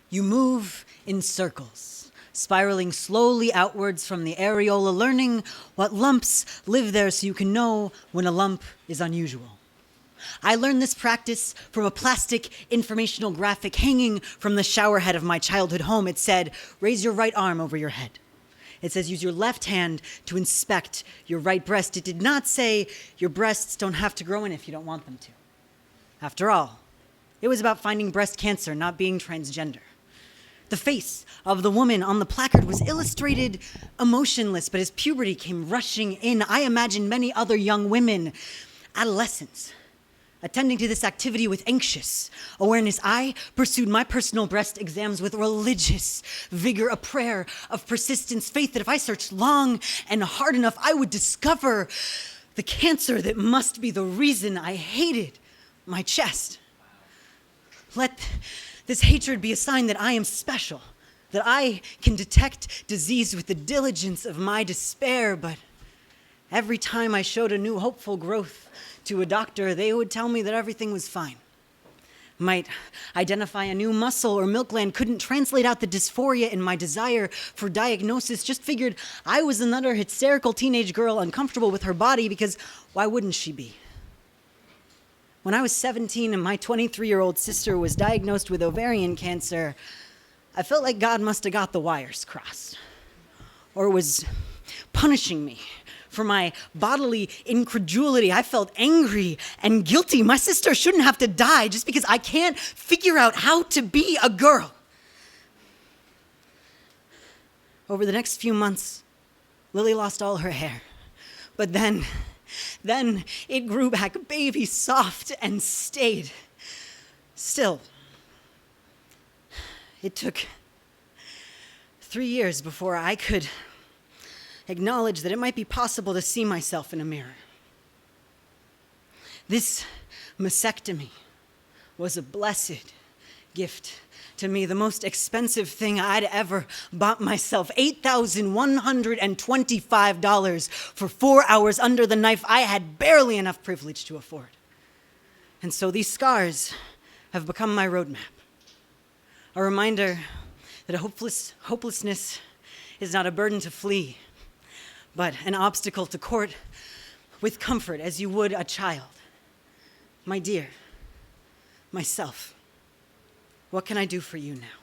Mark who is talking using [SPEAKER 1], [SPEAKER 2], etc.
[SPEAKER 1] You move in circles, spiraling slowly outwards from the areola, learning what lumps live there so you can know when a lump is unusual. I learned this practice from a plastic informational graphic hanging from the shower head of my childhood home. It said, raise your right arm over your head. It says, use your left hand to inspect your right breast. It did not say your breasts don't have to grow in if you don't want them to. After all, it was about finding breast cancer, not being transgender. The face of the woman on the placard was illustrated emotionless, but as puberty came rushing in, I imagined many other young women, adolescents, attending to this activity with anxious awareness. I pursued my personal breast exams with religious vigor, a prayer of persistence, faith that if I searched long and hard enough, I would discover the cancer that must be the reason I hated my chest. Let this hatred be a sign that I am special, that I can detect disease with the diligence of my despair, but every time I showed a new hopeful growth to a doctor, they would tell me that everything was fine. Might identify a new muscle or milk gland, couldn't translate out the dysphoria in my desire for diagnosis, just figured I was another hysterical teenage girl uncomfortable with her body because why wouldn't she be? When I was 17 and my 23-year-old sister was diagnosed with ovarian cancer, I felt like God must have got the wires crossed, or was punishing me for my bodily incredulity. I felt angry and guilty. My sister shouldn't have to die just because I can't figure out how to be a girl. Over the next few months, Lily lost all her hair, but then it grew back baby soft and stayed. Still, it took 3 years before I could acknowledge that it might be possible to see myself in a mirror. This mastectomy was a blessed gift to me, the most expensive thing I'd ever bought myself. $8,125 for 4 hours under the knife I had barely enough privilege to afford. And so these scars have become my roadmap, a reminder that hopelessness is not a burden to flee, but an obstacle to court with comfort as you would a child. My dear, myself, what can I do for you now?